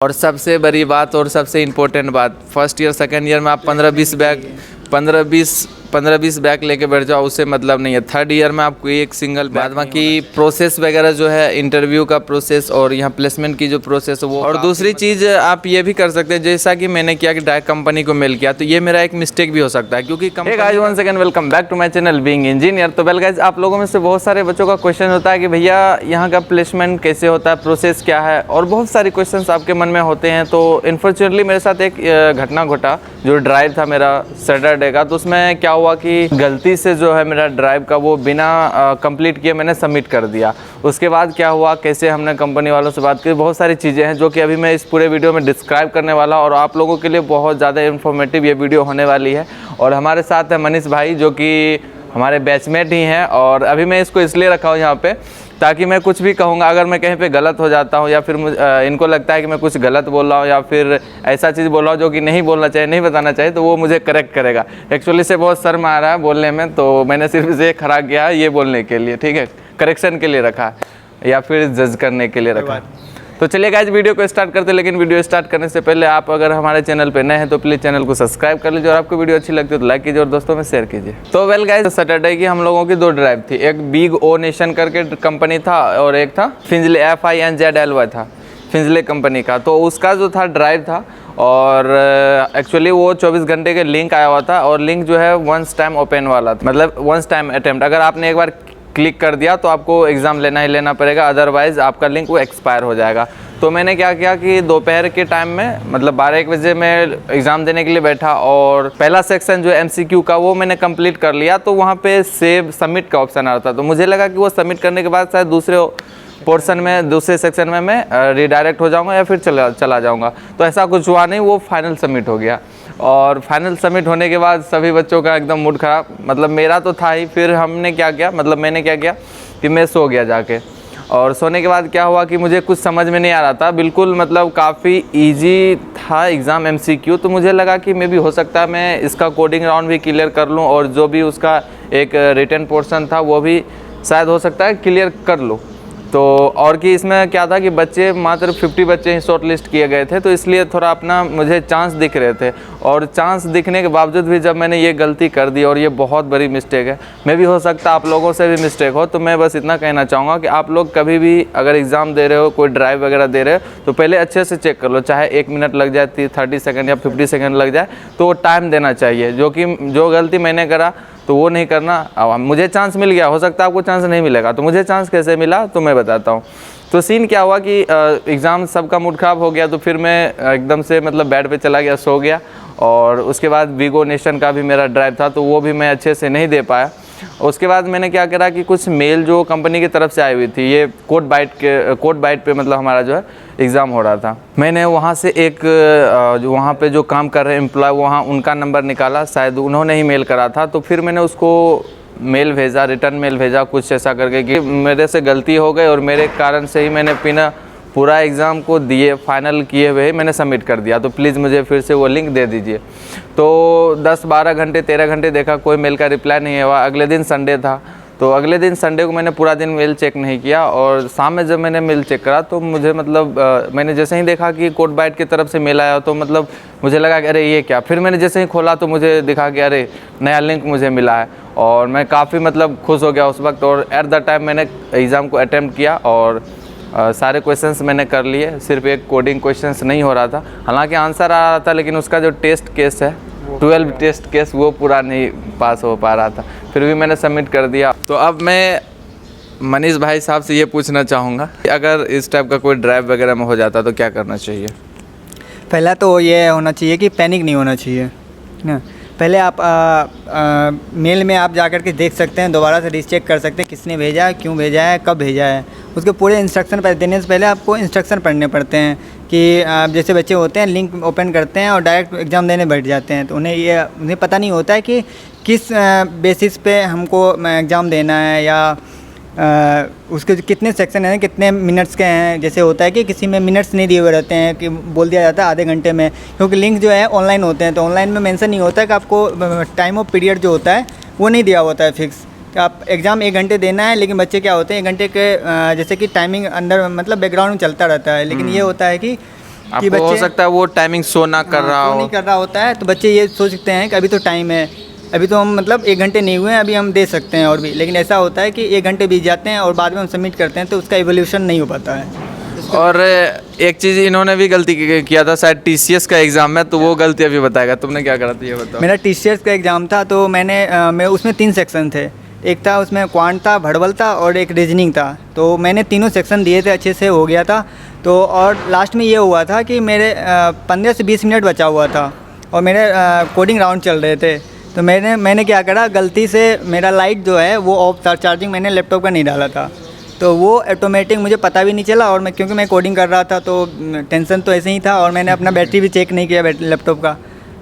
और सबसे बड़ी बात और सबसे इम्पोर्टेंट बात, फर्स्ट ईयर सेकंड ईयर में आप 15-20 बैग लेके बैठ जाओ, उससे मतलब नहीं है। थर्ड ईयर में आपको एक सिंगल बाद बाकी प्रोसेस वगैरह जो है इंटरव्यू का प्रोसेस और यहाँ प्लेसमेंट की जो प्रोसेस है वो। और दूसरी चीज़ आप ये भी कर सकते हैं, जैसा कि मैंने किया कि डायरेक्ट कंपनी को मेल किया, तो ये मेरा एक मिस्टेक भी हो सकता है क्योंकि guys one second, welcome back to my channel being engineer. तो वेल गाइस, आप लोगों में से बहुत सारे बच्चों का क्वेश्चन होता है कि भैया यहाँ का प्लेसमेंट कैसे होता है, प्रोसेस क्या है, और बहुत सारे क्वेश्चन आपके मन में होते हैं। तो अनफॉर्चुनेटली मेरे साथ एक घटना घटा, जो ड्राइव था मेरा सैटरडे का, तो उसमें क्या हुआ कि गलती से जो है मेरा ड्राइव का वो बिना कंप्लीट किए मैंने सबमिट कर दिया। उसके बाद क्या हुआ, कैसे हमने कंपनी वालों से बात की, बहुत सारी चीज़ें हैं जो कि अभी मैं इस पूरे वीडियो में डिस्क्राइब करने वाला, और आप लोगों के लिए बहुत ज़्यादा इन्फॉर्मेटिव ये वीडियो होने वाली है। और हमारे साथ है मनीष भाई, जो कि हमारे बैचमेट ही हैं, और अभी मैं इसको इसलिए रखा हूँ यहाँ पे ताकि मैं कुछ भी कहूँगा, अगर मैं कहीं पे गलत हो जाता हूँ या फिर इनको लगता है कि मैं कुछ गलत बोल रहा हूँ या फिर ऐसा चीज़ बोल रहा हूँ जो कि नहीं बोलना चाहिए, नहीं बताना चाहिए, तो वो मुझे करेक्ट करेगा। एक्चुअली से बहुत शर्म आ रहा है बोलने में, तो मैंने सिर्फ इसे खड़ा किया है ये बोलने के लिए, ठीक है, करेक्शन के लिए रखा या फिर जज करने के लिए रखा। तो चलिए गाइस, वीडियो को स्टार्ट करते हैं। लेकिन वीडियो स्टार्ट करने से पहले आप अगर हमारे चैनल पे नए हैं तो प्लीज़ चैनल को सब्सक्राइब कर लीजिए, और आपको वीडियो अच्छी लगती है तो लाइक कीजिए और दोस्तों में शेयर कीजिए। तो वेल गाइस, सैटरडे की हम लोगों की दो ड्राइव थी, एक बिग ओ नेशन करके कंपनी था और एक था फिंजले FINZLY था, फिंजले कंपनी का। तो उसका जो था ड्राइव था, और एक्चुअली वो 24 घंटे के लिंक आया हुआ था, और लिंक जो है वंस टाइम ओपन वाला था, मतलब वंस टाइम अटेम्प्ट। अगर आपने एक बार क्लिक कर दिया तो आपको एग्ज़ाम लेना ही लेना पड़ेगा, अदरवाइज़ आपका लिंक वो एक्सपायर हो जाएगा। तो मैंने क्या किया कि दोपहर के टाइम में, मतलब 12-1 बजे मैं एग्ज़ाम देने के लिए बैठा, और पहला सेक्शन जो MCQ का वो मैंने कंप्लीट कर लिया। तो वहाँ पे सेव सबमिट का ऑप्शन आ रहा था, तो मुझे लगा कि वो सबमिट करने के बाद शायद दूसरे पोर्शन में, दूसरे सेक्शन में मैं रिडायरेक्ट हो जाऊंगा या फिर चला जाऊंगा। तो ऐसा कुछ हुआ नहीं, वो फाइनल सबमिट हो गया। और फाइनल सबमिट होने के बाद सभी बच्चों का एकदम मूड ख़राब, मतलब मेरा तो था ही। फिर हमने क्या किया, मतलब मैंने क्या किया कि मैं सो गया जाके, और सोने के बाद क्या हुआ कि मुझे कुछ समझ में नहीं आ रहा था बिल्कुल, मतलब काफ़ी इजी था एग्ज़ाम MCQ। तो मुझे लगा कि मे भी हो सकता है मैं इसका कोडिंग राउंड भी क्लियर कर लूँ, और जो भी उसका एक रिटन पोर्शन था वो भी शायद हो सकता है क्लियर कर लूँ। तो और कि इसमें क्या था कि बच्चे मात्र 50 बच्चे ही शॉर्ट लिस्ट किए गए थे, तो इसलिए थोड़ा अपना मुझे चांस दिख रहे थे। और चांस दिखने के बावजूद भी जब मैंने ये गलती कर दी, और ये बहुत बड़ी मिस्टेक है, मैं भी हो सकता आप लोगों से भी मिस्टेक हो, तो मैं बस इतना कहना चाहूँगा कि आप लोग कभी भी अगर एग्ज़ाम दे रहे हो, कोई ड्राइव वगैरह दे रहे हो, तो पहले अच्छे से चेक कर लो, चाहे 1 मिनट लग जाए, 30 सेकेंड या 50 सेकेंड लग जाए, तो वो टाइम देना चाहिए। जो गलती मैंने करा तो वो नहीं करना। अब मुझे चांस मिल गया, हो सकता है आपको चांस नहीं मिलेगा, तो मुझे चांस कैसे मिला तो मैं बताता हूँ। तो सीन क्या हुआ कि एग्ज़ाम सबका मूड ख़राब हो गया, तो फिर मैं एकदम से मतलब बेड पे चला गया, सो गया। और उसके बाद बिग ओ नेशन का भी मेरा ड्राइव था, तो वो भी मैं अच्छे से नहीं दे पाया। उसके बाद मैंने क्या करा कि कुछ मेल जो कंपनी की तरफ से आई हुई थी, ये कोड बाइट पे मतलब हमारा जो है एग्ज़ाम हो रहा था, मैंने वहाँ से एक जो वहाँ पे जो काम कर रहे एम्प्लॉय, वहाँ उनका नंबर निकाला, शायद उन्होंने ही मेल करा था। तो फिर मैंने उसको मेल भेजा, रिटर्न मेल भेजा, कुछ ऐसा करके कि मेरे से गलती हो गई, और मेरे कारण से ही मैंने बिना पूरा एग्ज़ाम को दिए, फाइनल किए हुए मैंने सबमिट कर दिया, तो प्लीज़ मुझे फिर से वो लिंक दे दीजिए। तो 10-12 घंटे 13 घंटे देखा, कोई मेल का रिप्लाई नहीं हुआ। अगले दिन संडे था, तो अगले दिन संडे को मैंने पूरा दिन मेल चेक नहीं किया, और शाम में जब मैंने मेल चेक करा तो मुझे मतलब मैंने जैसे ही देखा कि कोड बाइट की तरफ से मेल आया, तो मतलब मुझे लगा कि अरे ये क्या। फिर मैंने जैसे ही खोला तो मुझे दिखा कि अरे नया लिंक मुझे मिला है, और मैं काफ़ी मतलब खुश हो गया उस वक्त। और एट द टाइम मैंने एग्ज़ाम को अटैम्प्ट किया, और सारे क्वेश्चंस मैंने कर लिए, सिर्फ एक कोडिंग क्वेश्चंस नहीं हो रहा था, हालांकि आंसर आ रहा था, लेकिन उसका जो टेस्ट केस है 12 टेस्ट केस वो पूरा नहीं पास हो पा रहा था। फिर भी मैंने सबमिट कर दिया। तो अब मैं मनीष भाई साहब से ये पूछना चाहूँगा कि अगर इस टाइप का कोई ड्राइव वगैरह में हो जाता तो क्या करना चाहिए? पहला तो ये होना चाहिए कि पैनिक नहीं होना चाहिए ना। पहले आप मेल में आप जाकर के देख सकते हैं, दोबारा से रीचेक कर सकते हैं किसने भेजा है, क्यों भेजा है, कब भेजा है। उसके पूरे इंस्ट्रक्शन देने से पहले आपको इंस्ट्रक्शन पढ़ने पड़ते हैं कि जैसे बच्चे होते हैं लिंक ओपन करते हैं और डायरेक्ट एग्ज़ाम देने बैठ जाते हैं, तो उन्हें पता नहीं होता है कि किस बेसिस पे हमको एग्ज़ाम देना है, या उसके कितने सेक्शन हैं, कितने मिनट्स के हैं। जैसे होता है कि किसी में मिनट्स नहीं दिए हुए रहते हैं, कि बोल दिया जाता है आधे घंटे में, क्योंकि लिंक जो है ऑनलाइन होते हैं, तो ऑनलाइन में मेंशन नहीं होता है कि आपको टाइम ऑफ पीरियड जो होता है वो नहीं दिया होता है फिक्स। आप एग्ज़ाम 1 घंटे देना है, लेकिन बच्चे क्या होते हैं 1 घंटे के जैसे कि टाइमिंग अंदर मतलब बैकग्राउंड में चलता रहता है, लेकिन ये होता है कि आपको हो सकता है वो टाइमिंग शो ना कर रहा तो हो। नहीं कर रहा होता है, तो बच्चे ये सोचते हैं कि अभी तो टाइम है, अभी तो हम मतलब 1 घंटे नहीं हुए हैं, अभी हम दे सकते हैं और भी। लेकिन ऐसा होता है कि 1 घंटे बीत जाते हैं और बाद में हम सबमिट करते हैं तो उसका इवोल्यूशन नहीं हो पाता है। और एक चीज़ इन्होंने भी गलती किया था शायद TCS का एग्ज़ाम में, तो वो गलती अभी बताएगा। तुमने क्या करा था ये बताओ। मेरा TCS का एग्ज़ाम था, तो मैं उसमें 3 सेक्शन थे। एक था उसमें क्वांट था, भर्बल था और एक रीजनिंग था। तो मैंने तीनों सेक्शन दिए थे, अच्छे से हो गया था। तो और लास्ट में ये हुआ था कि मेरे 15 से 20 मिनट बचा हुआ था और मेरे कोडिंग राउंड चल रहे थे। तो मैंने क्या करा, गलती से मेरा लाइट जो है वो ऑफ था, चार्जिंग मैंने लैपटॉप का नहीं डाला था। तो वो ऑटोमेटिक मुझे पता भी नहीं चला, और क्योंकि मैं कोडिंग कर रहा था तो टेंशन तो ऐसे ही था, और मैंने अपना बैटरी भी चेक नहीं किया लैपटॉप का।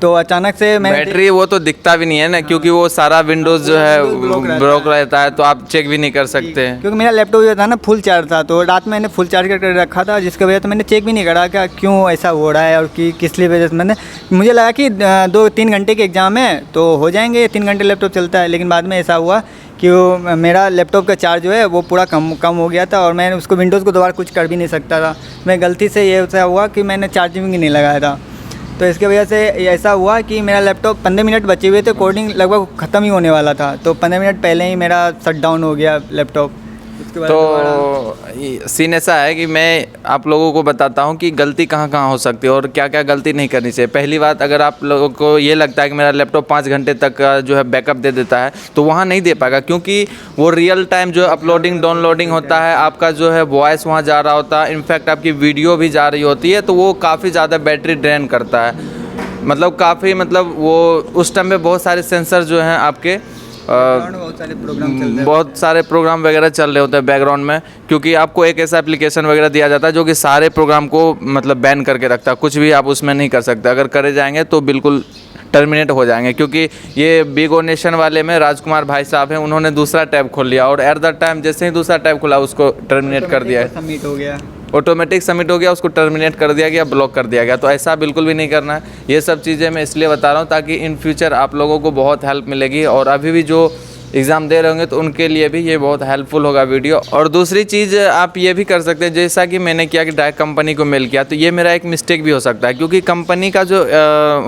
तो अचानक से बैटरी वो तो दिखता भी नहीं है ना, क्योंकि वो सारा विंडोज़ जो है ब्लॉक रहता है, तो आप चेक भी नहीं कर सकते हैं। क्योंकि मेरा लैपटॉप जो था ना फुल चार्ज था, तो रात में मैंने फुल चार्ज करके रखा था, जिसकी वजह से मैंने चेक भी नहीं करा कि क्यों ऐसा हो रहा है और कि किस लिए वजह से। मुझे लगा कि 2-3 घंटे के एग्ज़ाम है तो हो जाएंगे, 3 घंटे लैपटॉप चलता है। लेकिन बाद में ऐसा हुआ कि वो मेरा लैपटॉप का चार्ज जो है वो पूरा कम हो गया था, और मैं उसको विंडोज़ को दोबारा कुछ कर भी नहीं सकता था। मैं गलती से ये ऐसा हुआ कि मैंने चार्जिंग भी नहीं लगाया था, तो इसके वजह से ऐसा हुआ कि मेरा लैपटॉप 15 मिनट बचे हुए थे, कोडिंग लगभग ख़त्म ही होने वाला था, तो 15 मिनट पहले ही मेरा शट डाउन हो गया लैपटॉप। उसके बाद तो सीन ऐसा है कि मैं आप लोगों को बताता हूँ कि गलती कहाँ कहाँ हो सकती है और क्या क्या गलती नहीं करनी चाहिए। पहली बात, अगर आप लोगों को ये लगता है कि मेरा लैपटॉप 5 घंटे तक का जो है बैकअप दे देता है, तो वहाँ नहीं दे पाएगा, क्योंकि वो रियल टाइम जो अपलोडिंग डाउनलोडिंग होता है, आपका जो है वॉइस वहाँ जा रहा होता है, इनफैक्ट आपकी वीडियो भी जा रही होती है, तो वो काफ़ी ज़्यादा बैटरी ड्रेन करता है। मतलब काफ़ी मतलब वो उस टाइम पे बहुत सारे सेंसर जो हैं आपके बहुत सारे प्रोग्राम वगैरह चल रहे होते हैं बैकग्राउंड में, क्योंकि आपको एक ऐसा एप्लीकेशन वगैरह दिया जाता है जो कि सारे प्रोग्राम को मतलब बैन करके रखता है, कुछ भी आप उसमें नहीं कर सकते। अगर करे जाएंगे तो बिल्कुल टर्मिनेट हो जाएंगे, क्योंकि ये बिग ओ नेशन वाले में राजकुमार भाई साहब हैं, उन्होंने दूसरा टैब खोल लिया और एट द टाइम जैसे ही दूसरा टैब खुला उसको टर्मिनेट कर दिया, सबमिट हो गया, ऑटोमेटिक सबमिट हो गया, उसको टर्मिनेट कर दिया गया, ब्लॉक कर दिया गया। तो ऐसा बिल्कुल भी नहीं करना है। ये सब चीज़ें मैं इसलिए बता रहा हूँ ताकि इन फ्यूचर आप लोगों को बहुत हेल्प मिलेगी, और अभी भी जो एग्ज़ाम दे रहे होंगे तो उनके लिए भी ये बहुत हेल्पफुल होगा वीडियो। और दूसरी चीज़ आप ये भी कर सकते हैं, जैसा कि मैंने किया कि डायरेक्ट कंपनी को मेल किया, तो ये मेरा एक मिस्टेक भी हो सकता है, क्योंकि कंपनी का जो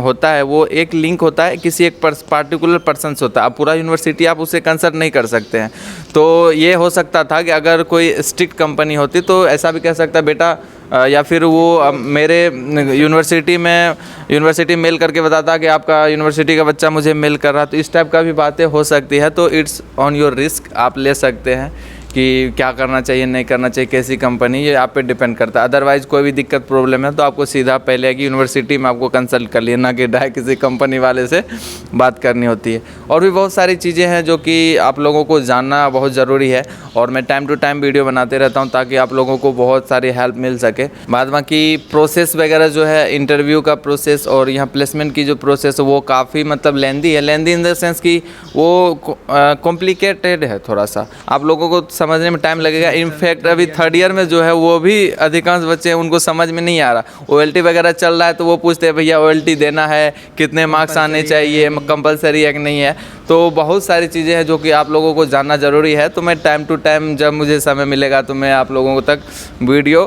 होता है वो एक लिंक होता है, किसी एक पार्टिकुलर पर्सन से होता है। आप पूरा यूनिवर्सिटी आप उसे कंसल्ट नहीं कर सकते हैं। तो ये हो सकता था कि अगर कोई स्ट्रिक्ट कंपनी होती तो ऐसा भी कह सकता बेटा, या फिर वो मेरे यूनिवर्सिटी मेल करके बताता कि आपका यूनिवर्सिटी का बच्चा मुझे मेल कर रहा, तो इस टाइप का भी बातें हो सकती है। तो इट्स ऑन योर रिस्क, आप ले सकते हैं कि क्या करना चाहिए नहीं करना चाहिए, कैसी कंपनी, ये आप पे डिपेंड करता है। अदरवाइज़ कोई भी दिक्कत प्रॉब्लम है तो आपको सीधा पहले है कि यूनिवर्सिटी में आपको कंसल्ट कर लिए, ना कि डायरेक्ट किसी कंपनी वाले से बात करनी होती है। और भी बहुत सारी चीज़ें हैं जो कि आप लोगों को जानना बहुत ज़रूरी है, और मैं टाइम टू टाइम वीडियो बनाते रहता हूँ ताकि आप लोगों को बहुत सारी हेल्प मिल सके। बाद बाकी प्रोसेस वगैरह जो है, इंटरव्यू का प्रोसेस और यहाँ प्लेसमेंट की जो प्रोसेस है वो काफ़ी मतलब लेंदी है। लेंदी इन द सेंस कि वो कॉम्प्लिकेटेड है थोड़ा सा, आप लोगों को समझने में टाइम लगेगा। इनफैक्ट अभी 3rd ईयर में जो है वो भी अधिकांश बच्चे हैं उनको समझ में नहीं आ रहा। OLT वगैरह चल रहा है तो वो पूछते हैं भैया OLT देना है, कितने मार्क्स आने चाहिए, कंपलसरी है कि नहीं है। तो बहुत सारी चीज़ें हैं जो कि आप लोगों को जानना ज़रूरी है। तो मैं टाइम टू टाइम जब मुझे समय मिलेगा तो मैं आप लोगों तक वीडियो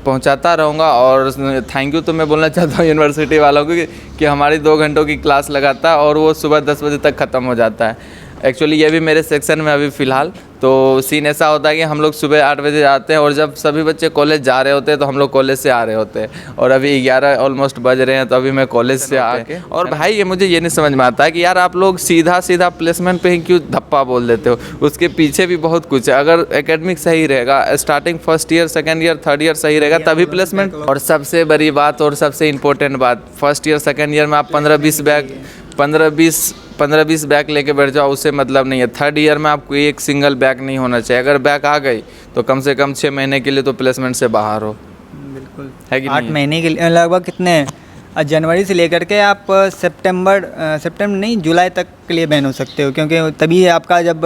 पहुंचाता रहूँगा। और थैंक यू तो मैं बोलना चाहता हूँ यूनिवर्सिटी वालों को कि हमारी 2 घंटों की क्लास लगाता है और वो सुबह 10 बजे तक ख़त्म हो जाता है। एक्चुअली ये भी मेरे सेक्शन में अभी फ़िलहाल तो सीन ऐसा होता है कि हम लोग सुबह 8 बजे आते हैं, और जब सभी बच्चे कॉलेज जा रहे होते हैं तो हम लोग कॉलेज से आ रहे होते हैं, और अभी 11 ऑलमोस्ट बज रहे हैं तो अभी मैं कॉलेज से आके। और भाई ये मुझे ये नहीं समझ में आता है कि यार आप लोग सीधा प्लेसमेंट पे ही क्यों धप्पा बोल देते हो, उसके पीछे भी बहुत कुछ है। अगर एकेडमिक सही रहेगा, starting 1st year 2nd year 3rd year सही रहेगा तभी प्लेसमेंट। और सबसे बड़ी बात और सबसे इम्पोर्टेंट बात, 1st ईयर 2nd ईयर में आप 15-20 बैक लेके बैठ जाओ, उससे मतलब नहीं है। 3rd ईयर में आपको एक सिंगल बैक नहीं होना चाहिए। अगर बैक आ गई तो कम से कम 6 महीने के लिए तो प्लेसमेंट से बाहर हो। बिल्कुल है कि 8 महीने के लिए लगभग कितने, जनवरी से लेकर के आप सितंबर नहीं जुलाई तक के लिए बैन हो सकते हो, क्योंकि तभी आपका जब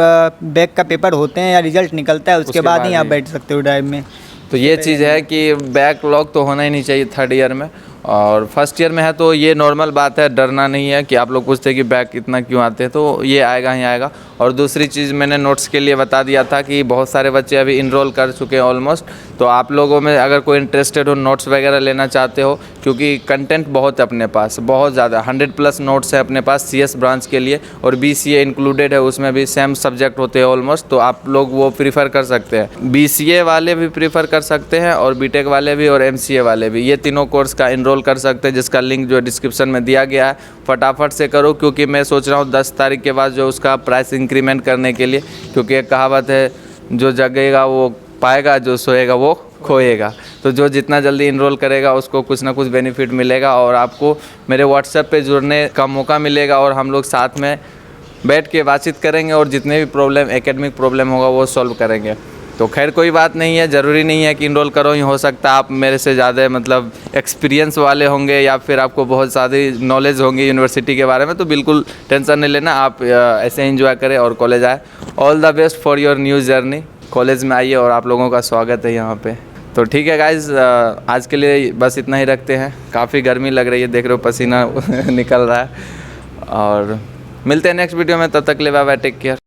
बैक का पेपर होते हैं या रिजल्ट निकलता है उसके बाद ही आप बैठ सकते हो ड्राइव में। तो ये चीज़ है कि बैकलॉग तो होना ही नहीं चाहिए 3rd ईयर में। और फर्स्ट ईयर में है तो ये नॉर्मल बात है, डरना नहीं है कि आप लोग पूछते हैं कि बैक इतना क्यों आते हैं, तो ये आएगा ही आएगा। और दूसरी चीज़ मैंने नोट्स के लिए बता दिया था कि बहुत सारे बच्चे अभी इनरोल कर चुके हैं ऑलमोस्ट, तो आप लोगों में अगर कोई इंटरेस्टेड हो, नोट्स वगैरह लेना चाहते हो, क्योंकि कंटेंट बहुत है अपने पास, बहुत ज़्यादा 100+ नोट्स है अपने पास CS ब्रांच के लिए, और BCA इंक्लूडेड है, उसमें भी सेम सब्जेक्ट होते हैं ऑलमोस्ट, तो आप लोग वो प्रीफर कर सकते हैं। BCA वाले भी प्रीफर कर सकते हैं और BTech वाले भी और MCA वाले भी, ये तीनों कोर्स का इनरोल कर सकते हैं, जिसका लिंक जो डिस्क्रिप्शन में दिया गया है। फटाफट से करो, क्योंकि मैं सोच रहा हूँ 10 तारीख के बाद जो उसका प्राइस इंक्रीमेंट करने के लिए, क्योंकि एक कहावत है, जो जगेगा वो पाएगा, जो सोएगा वो खोएगा। तो जो जितना जल्दी इनरोल करेगा उसको कुछ ना कुछ बेनिफिट मिलेगा, और आपको मेरे व्हाट्सएप पे जुड़ने का मौका मिलेगा, और हम लोग साथ में बैठ के बातचीत करेंगे और जितने भी प्रॉब्लम, एकेडमिक प्रॉब्लम होगा वो सॉल्व करेंगे। तो खैर कोई बात नहीं है, ज़रूरी नहीं है कि इनरोल करो ही, हो सकता है आप मेरे से ज़्यादा मतलब एक्सपीरियंस वाले होंगे, या फिर आपको बहुत ज़्यादा नॉलेज होंगी यूनिवर्सिटी के बारे में, तो बिल्कुल टेंशन नहीं लेना, आप ऐसे एंजॉय करें और कॉलेज आए। All the best for your new journey. College में आइए और आप लोगों का स्वागत है यहाँ पे। तो ठीक है गाइज़, आज के लिए बस इतना ही रखते हैं। काफ़ी गर्मी लग रही है, देख रहे हो पसीना निकल रहा है, और मिलते हैं नेक्स्ट वीडियो में। तब तक ले बाय बाय, टेक केयर।